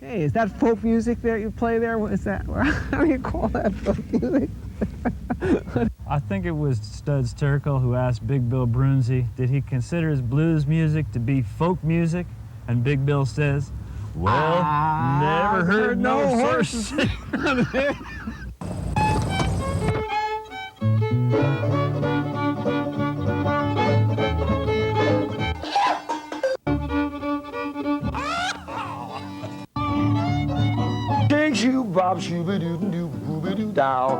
Hey, is that folk music that you play there? What is that? How do you call that folk music? I think it was Studs Terkel who asked Big Bill Brunzi, did he consider his blues music to be folk music? And Big Bill says, well, never heard no horse. Shoo bob shooby doo doo booby doo dow.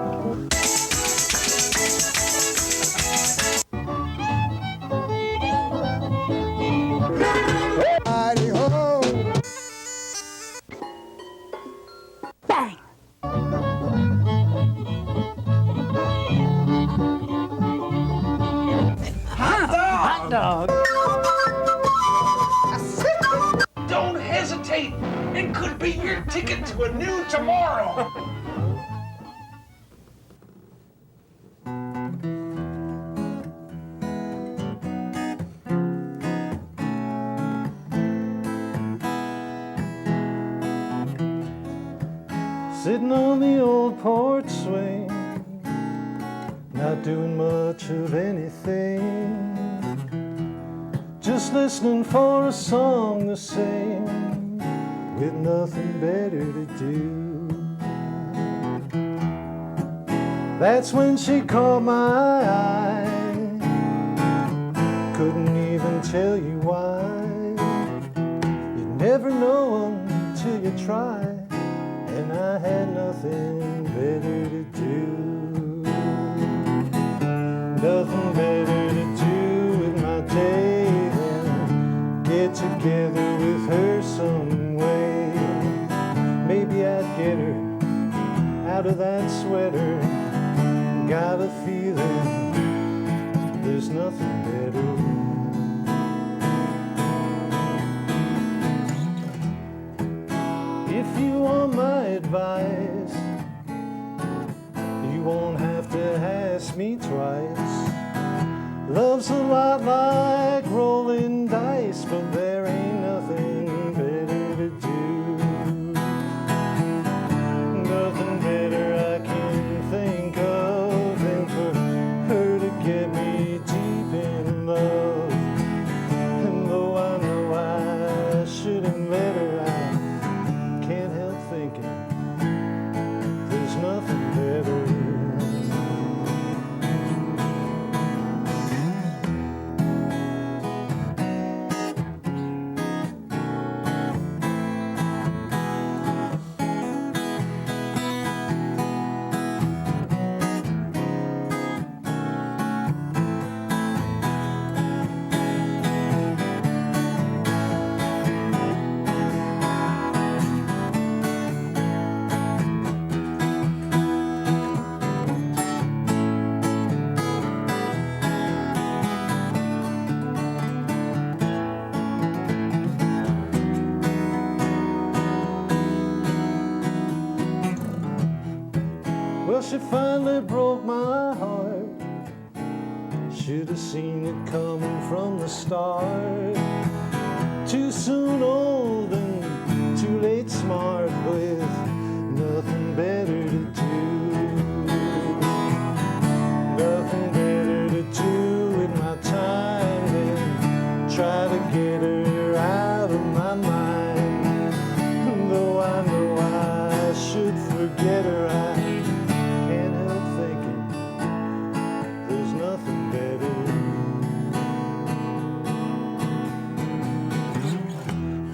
Bang! Hot dog! Don't hesitate! It could be your ticket to a new tomorrow! Sitting on the old porch swing, not doing much of anything, just listening for a song to sing, with nothing better to do. That's when she caught my eye, couldn't even tell you why. You never know until you try, and I had nothing better to do. Nothing better to do with my day than get together with her some way. Maybe I'd get her out of that sweater. Got a feeling there's nothing better. If you want my advice, you won't have to ask me twice. Love's a lot like rolling dice, but there ain't nothing better to do. Nothing better I can think of than for her to get me deep in love. And though I know I shouldn't let her, I can't help thinking there's nothing better. Well, she finally broke my heart. Should have seen it coming from the start. Too soon old and too late smart, with nothing better to do. Nothing better to do with my time than try to get her out of my mind. Though I know I should forget her, I can't help thinking there's nothing better.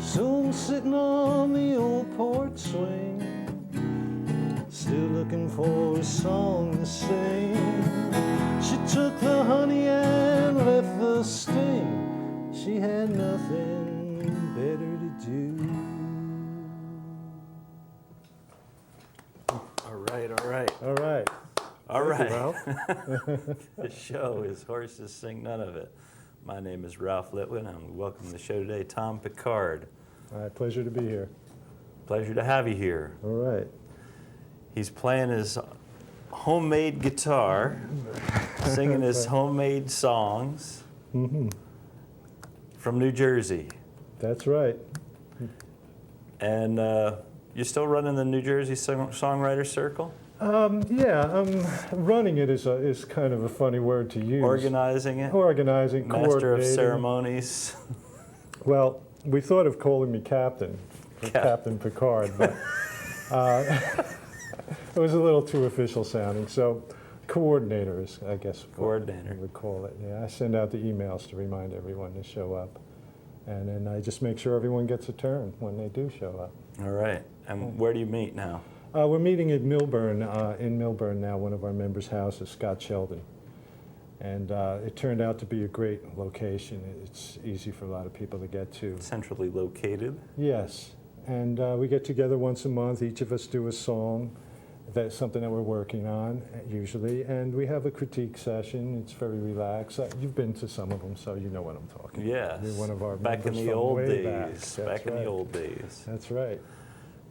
So I'm sitting on the old porch swing, still looking for a song to sing. She took the honey and left the sting. She had nothing better to do. All right, all right. All right. All right. Ralph. The show is Horses Sing None of It. My name is Ralph Litwin, and we welcome to the show today Tom Picard. All right, pleasure to be here. Pleasure to have you here. All right. He's playing his homemade guitar, singing his homemade songs from New Jersey. That's right. And you're still running the New Jersey Songwriters Circle? Yeah, running it is kind of a funny word to use. Organizing it? Organizing, Master of coordinating. ceremonies? Well, we thought of calling me Captain, Captain Picard, but it was a little too official sounding. So, coordinators, I guess. Coordinator. We would call it. Yeah, I send out the emails to remind everyone to show up, and then I just make sure everyone gets a turn when they do show up. All right. And where do you meet now? We're meeting at Millburn, in Millburn now, one of our members' houses, Scott Sheldon. And it turned out to be a great location. It's easy for a lot of people to get to. Centrally located? Yes. And we get together once a month. Each of us do a song. That's something that we're working on, usually. And we have a critique session. It's very relaxed. You've been to some of them, so you know what I'm talking about. Yes. You're one of our back in members the from old way days. back. Back in the old days. That's right.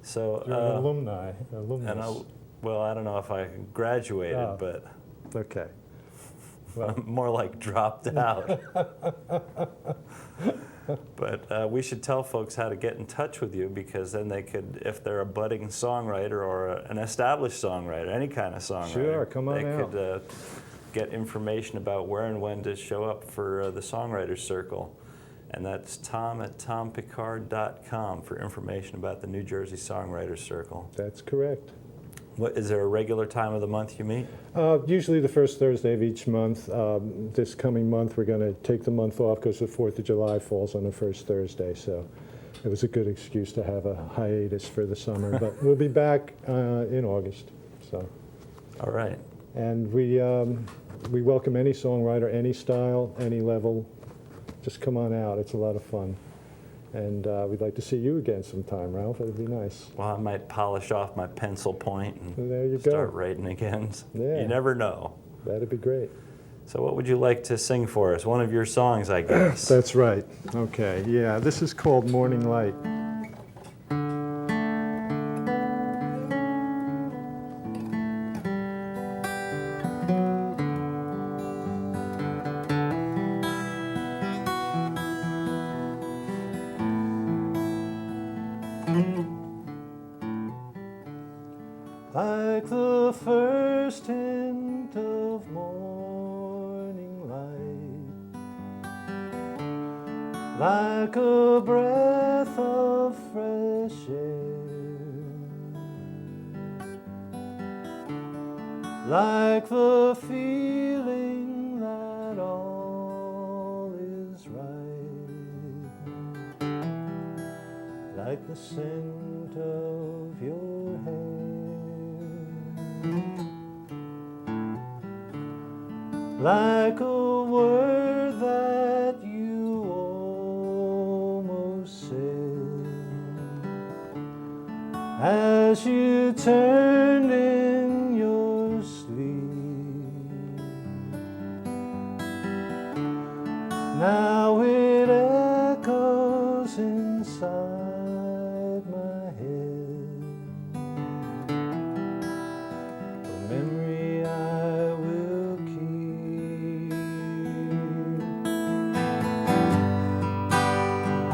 So, You're an alumni. Alumnus. Well, I don't know if I graduated, Oh. but Okay. Well, more like dropped out. But we should tell folks how to get in touch with you, because then they could, if they're a budding songwriter or an established songwriter, any kind of songwriter, Sure, come on they out. could get information about where and when to show up for the Songwriters Circle. And that's Tom at tompicard.com for information about the New Jersey Songwriters Circle. that's correct. What, is there a regular time of the month you meet? Usually the first Thursday of each month. This coming month, we're going to take the month off because the 4th of July falls on the first Thursday. So it was a good excuse to have a hiatus for the summer. But we'll be back in August. So, All right. and we welcome any songwriter, any style, any level. Just come on out. It's a lot of fun. And we'd like to see you again sometime, Ralph. It'd be nice. Well, I might polish off my pencil point and There you go. start writing again. Yeah. You never know. That'd be great. So what would you like to sing for us? One of your songs, I guess. That's right. Okay. Yeah, this is called Morning Light. Like the first hint of morning light, like a breath of fresh air, like the feeling that all is right, like the scent of your hair. Like a word that you almost said as you turned in your sleep. Now it echoes inside my head, a memory I will keep.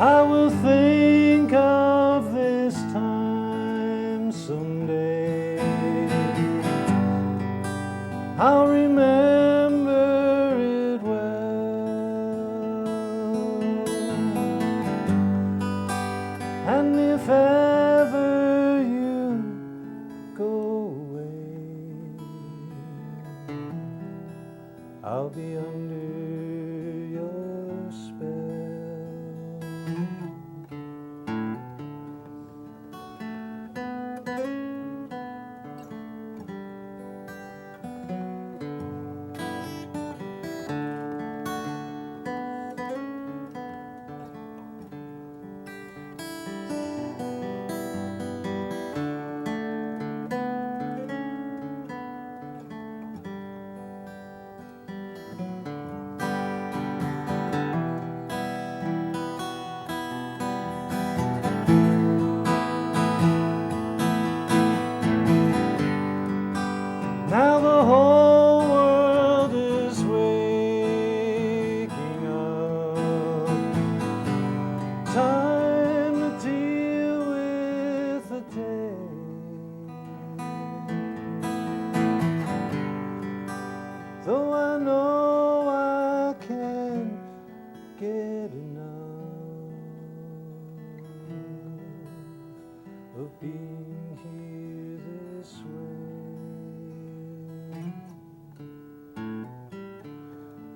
I will think of this time someday. I'll remember it well. And if ever you go away, I'll be under your spell. being here this way.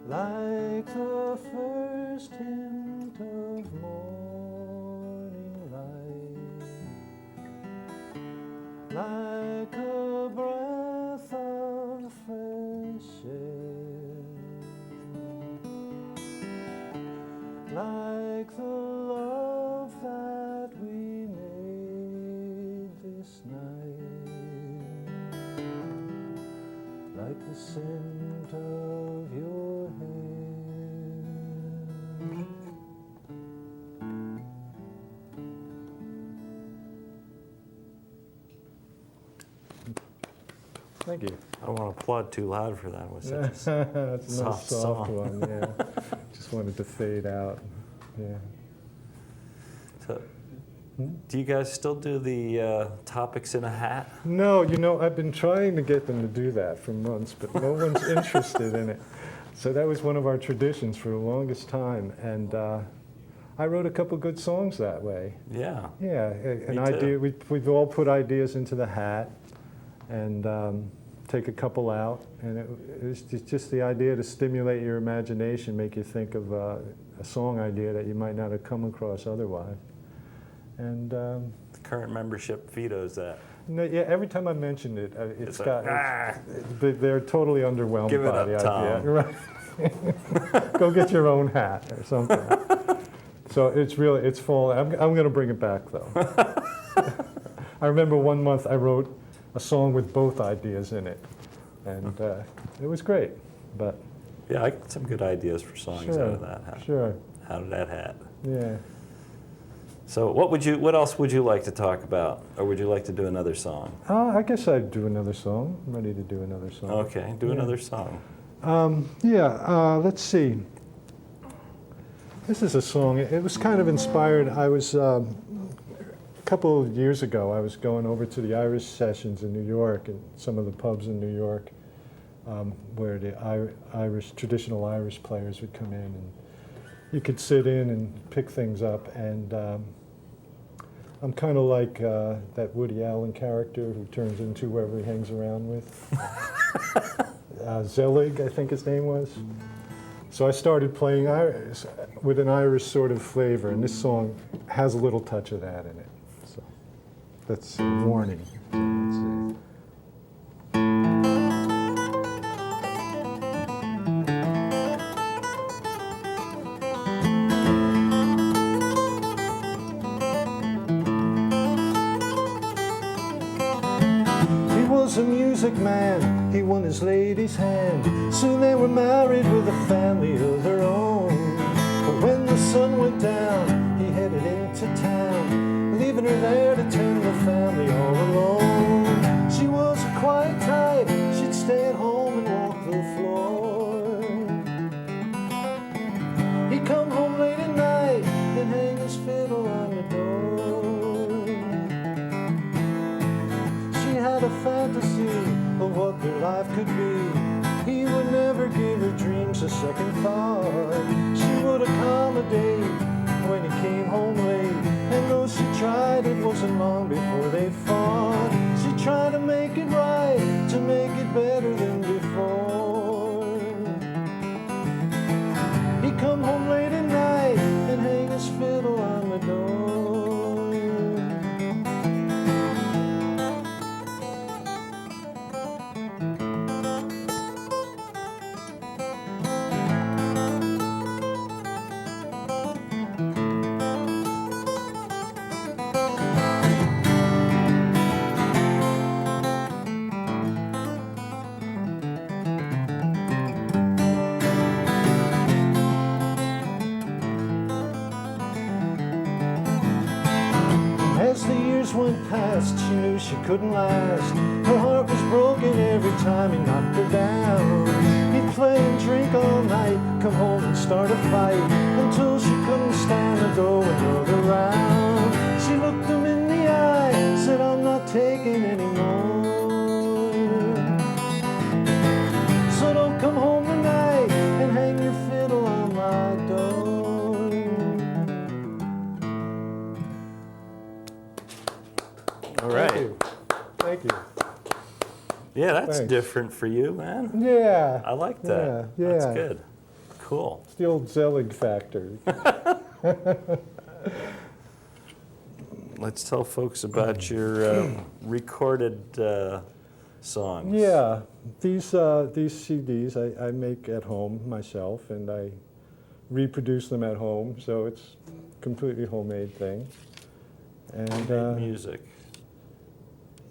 Like the first hint of morning light, like a breath of fresh air, like the love that we made this night, like the scent of your hair. Thank you. I don't want to applaud too loud for that. It was such a That's another soft soft song. one, yeah. Just wanted to fade out, yeah. So, do you guys still do the topics in a hat? No, you know, I've been trying to get them to do that for months, but no one's interested in it. So that was one of our traditions for the longest time, and I wrote a couple good songs that way. Yeah. Yeah, an Me idea. We've all put ideas into the hat, and take a couple out, and it was just the idea to stimulate your imagination, make you think of a song idea that you might not have come across otherwise. And The current membership vetoes that. no, yeah, every time I mentioned it, It's like, they're totally underwhelmed Give it by up, the Tom. idea. Right. Go get your own hat or something. So it's full. I'm going to bring it back though. I remember one month I wrote a song with both ideas in it, and it was great. But Yeah, I got some good ideas for songs out of that hat. Sure. Out of that hat. Yeah. So what else would you like to talk about? Or would you like to do another song? I guess I'd do another song. I'm ready to do another song. Okay, do Yeah. another song. Let's see. This is a song. It was kind of inspired. I was a couple of years ago. I was going over to the Irish sessions in New York and some of the pubs in New York, where the traditional Irish players would come in, and you could sit in and pick things up. And I'm kind of like that Woody Allen character who turns into whoever he hangs around with. Zelig, I think his name was. So I started playing with an Irish sort of flavor, and this song has a little touch of that in it. So that's a warning. Let's see. He was a music man, he won his lady's hand. Soon they were married with a family of their own. But when the sun went down, he headed into town, leaving her there to tend the family all alone. She was a quiet type, she'd stay at home and walk the floor. He'd come home late at night and hang his fiddle on the door. She had a fantasy of what their life could be. He would never give her dreams a second thought. She would accommodate when he came home late, and though she tried, it wasn't long before they fought. She tried to make it right, to make it better than before. He'd come home late at night and hang his fiddle on the door. As the years went past, she knew she couldn't last. Her heart was broken every time he knocked her down. He'd play and drink all night, come home and start a fight, until she couldn't stand to go another round. She looked him in the eye, said, "I'm not taking any more. So don't come home tonight and hang your fiddle on my door." All right. Thank you. Thank you. Yeah, that's Thanks. different for you, man. Yeah. I like that. Yeah, That's yeah. good. Cool. It's the old Zelig factor. Let's tell folks about your recorded songs. Yeah, these CDs I make at home myself, and I reproduce them at home, so it's a completely homemade thing. And Music.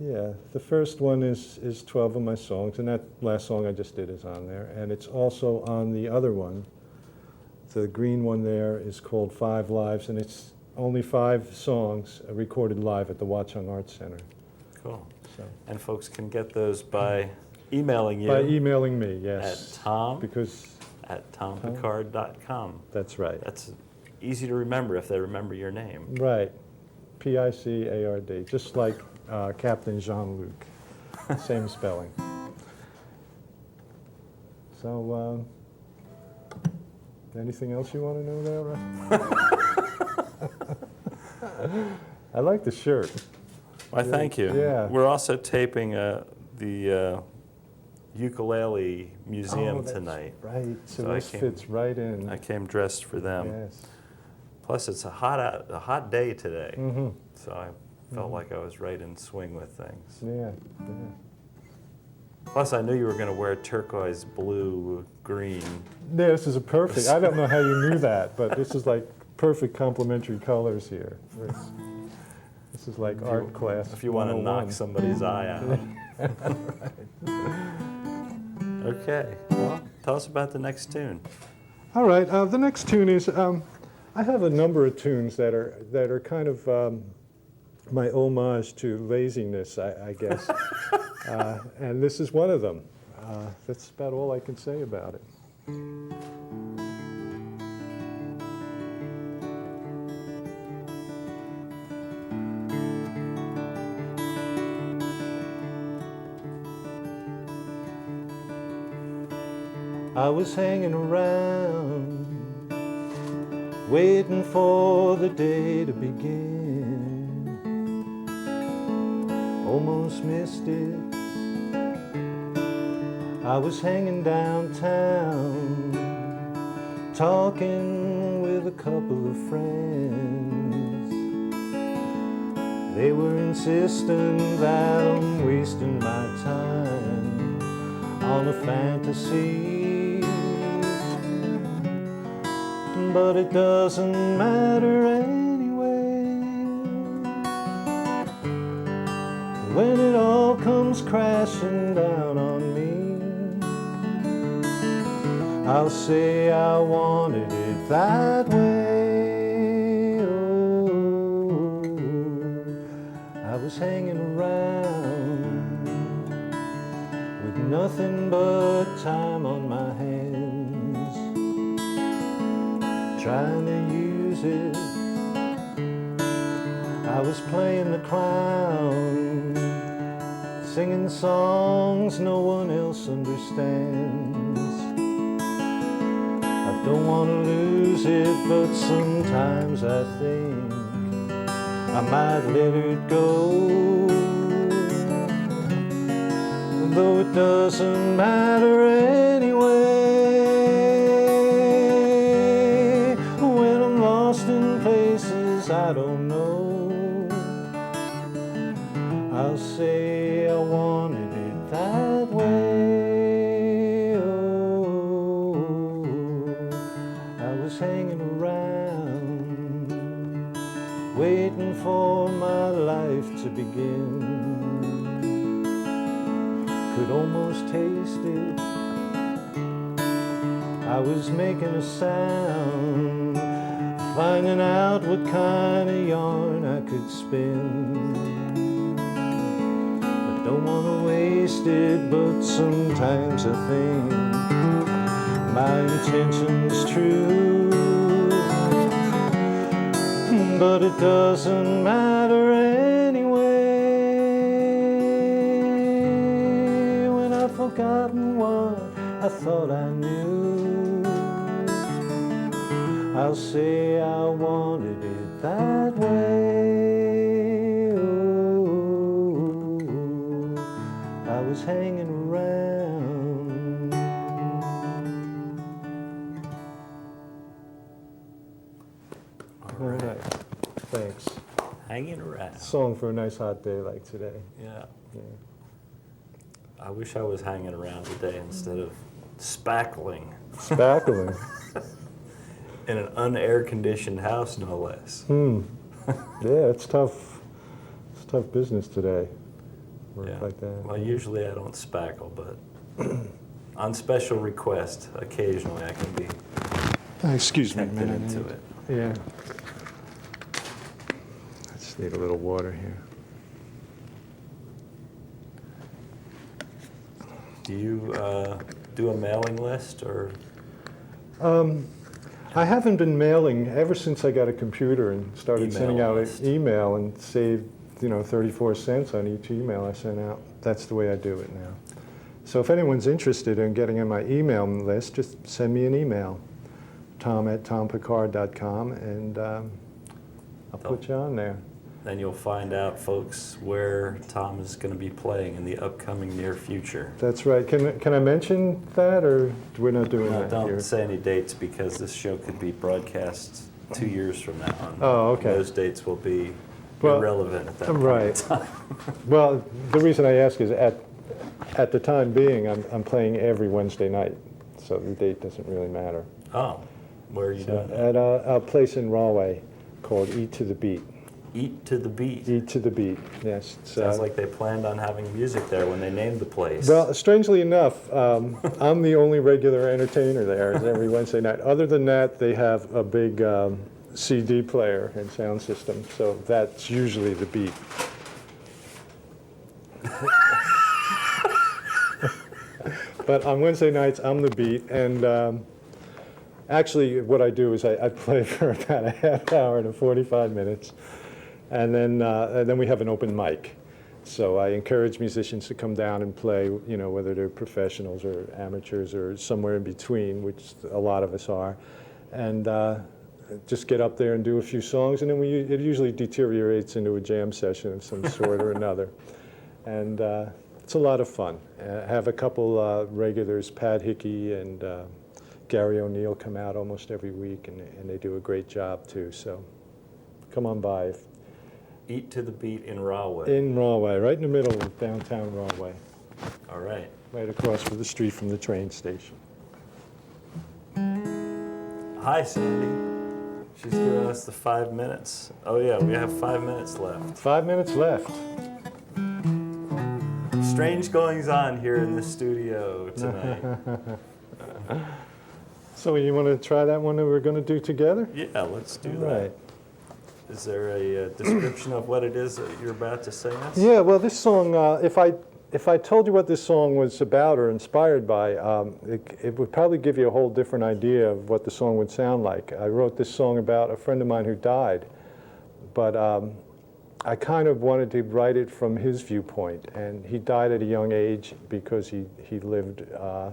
yeah, the first one is 12 of my songs, and that last song I just did is on there, and it's also on the other one. The green one there is called 5 Lives, and it's only 5 songs recorded live at the Watchung Arts Center. Cool. So. And folks can get those by emailing you By emailing me, at yes. tom Because at tompicard.com. that's right. That's easy to remember if they remember your name. Right. Picard, just like Captain Jean-Luc. Same spelling. So, anything else you want to know there, Ray? I like the shirt. Why, thank you. Yeah. We're also taping the ukulele museum that's tonight. Right, so So I this came- fits right in. I came dressed for them. Yes. Plus, it's a hot day today, Mm-hmm. so I felt like I was right in swing with things. Yeah, Plus, I knew you were going to wear turquoise, blue, green. yeah. This is a perfect, I don't know how you knew that, but this is like perfect complementary colors here. This is like art class. If you want to 101. knock somebody's eye out. Okay. Well, tell us about the next tune. All right, the next tune is, I have a number of tunes that are kind of my homage to laziness, I guess. And this is one of them. That's about all I can say about it. I was hanging around, waiting for the day to begin. Almost missed it. I was hanging downtown, talking with a couple of friends. They were insisting that I'm wasting my time on a fantasy. But it doesn't matter anyway. When it all comes crashing down on me, I'll say I wanted it that way. Oh, I was hanging around with nothing but time on my hands, trying to use it. I was playing the clown, singing songs no one else understands. I don't want to lose it, but sometimes I think I might let it go. Though it doesn't matter anyway. When I'm lost in places I don't know, I'll say I wanted it that way. Oh, I was hanging around, waiting for my life to begin. Could almost taste it. I was making a sound, finding out what kind of yarn I could spin. I don't want to waste it, but sometimes I think my intention's true. But it doesn't matter anyway. When I've forgotten what I thought I knew, I'll say I wanted it that way. Oh, was hanging around. All right. Thanks. Hanging around. Song for a nice hot day like today. Yeah. Yeah. I wish I was hanging around today instead of spackling Spackling. in an unair-conditioned house, no less. Yeah, it's tough. It's tough business today. Work Yeah. like that. Well, usually I don't spackle, but on special request, occasionally I can be Excuse me a tempted minute. into it. Yeah. I just need a little water here. Do you do a mailing list or? I haven't been mailing ever since I got a computer and started Email sending out list. an email and saved, 34 cents on each email I sent out. That's the way I do it now. So if anyone's interested in getting on my email list, just send me an email, tom@tompicard.com, and I'll put you on there. Then you'll find out, folks, where Tom is going to be playing in the upcoming near future. That's right. Can I mention that, or we're not doing that Don't here? say any dates because this show could be broadcast 2 years from now. And Oh, okay. Those dates will be Well, irrelevant at that point right. in time. Well, the reason I ask is at the time being, I'm playing every Wednesday night, so the date doesn't really matter. Oh, where are you doing that? At a place in Rahway called Eat to the Beat. Eat to the Beat. Eat to the Beat, yes. It's, Sounds like they planned on having music there when they named the place. well, strangely enough, I'm the only regular entertainer there every Wednesday night. Other than that, they have a big CD player and sound system, so that's usually the beat. But on Wednesday nights, I'm the beat, and actually what I do is I play for about a half hour to 45 minutes, and then we have an open mic. So I encourage musicians to come down and play, whether they're professionals or amateurs or somewhere in between, which a lot of us are, and just get up there and do a few songs, and then it usually deteriorates into a jam session of some sort or another. And it's a lot of fun. I have a couple regulars, Pat Hickey and Gary O'Neill, come out almost every week, and they do a great job too. So come on by. Eat to the Beat in Rahway. In Rahway, right in the middle of downtown Rahway, All right. right across from the street from the train station. Hi, Sandy. She's giving us the 5 minutes. Oh, yeah, we have 5 minutes left. 5 minutes left. Strange goings on here in the studio tonight. So you want to try that one that we're going to do together? Yeah, let's do All that. right. Is there a description of what it is that you're about to sing us? Yeah, well, this song, if I told you what this song was about or inspired by, it would probably give you a whole different idea of what the song would sound like. I wrote this song about a friend of mine who died, but I kind of wanted to write it from his viewpoint, and he died at a young age because he lived a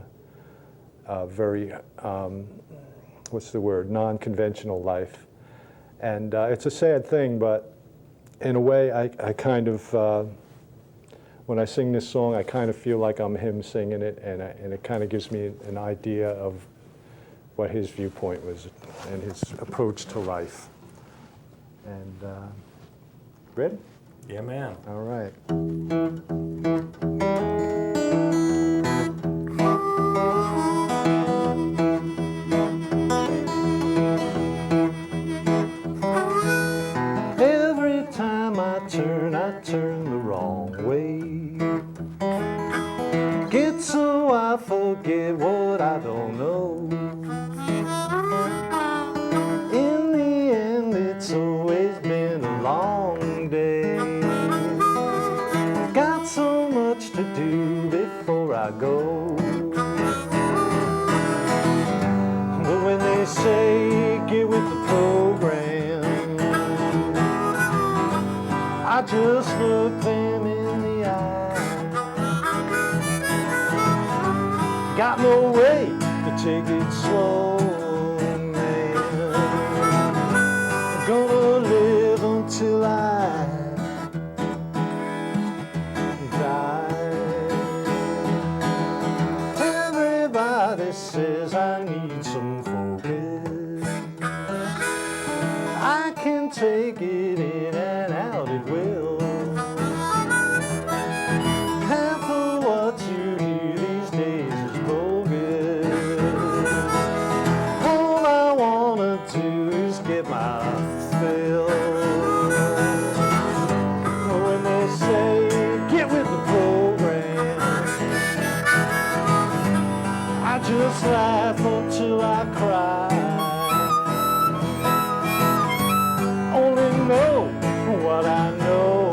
very, non-conventional life. And it's a sad thing, but in a way, I kind of, when I sing this song, I kind of feel like I'm him singing it, and it kind of gives me an idea of what his viewpoint was and his approach to life. And ready? Yeah, man. All right. Every time I turn the wrong way. Get so I forget what I don't know. In the end, it's always been a long day. Got so much to do before I go. But when they say get with the program, I just look them in the eye. Got no way to take it slow, man. I'm gonna live until I die. take it in and out at will. Half of what you hear these days is bogus. All I wanna do is get my fill. When they say get with the program, I just laugh until I cry. Only know what I know,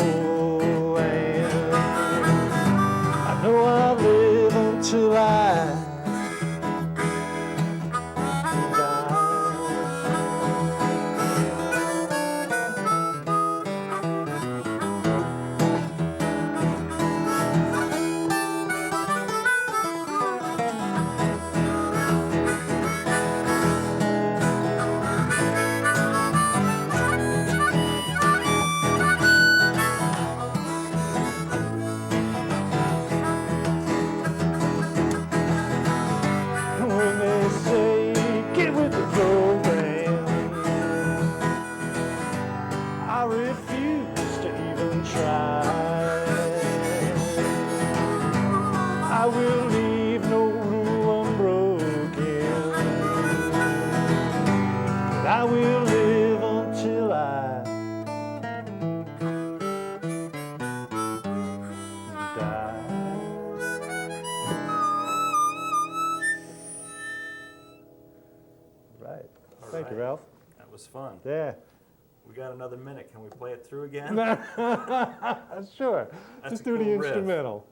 and I know I'll live until I die. When they say get with the program, I refuse to even try. I will leave no rule unbroken, but I will live until I die. Right. Thank you, right. Ralph. That was fun. Yeah. We got another minute. Can we play it through again? Sure. That's Just a do the cool riff. instrumental.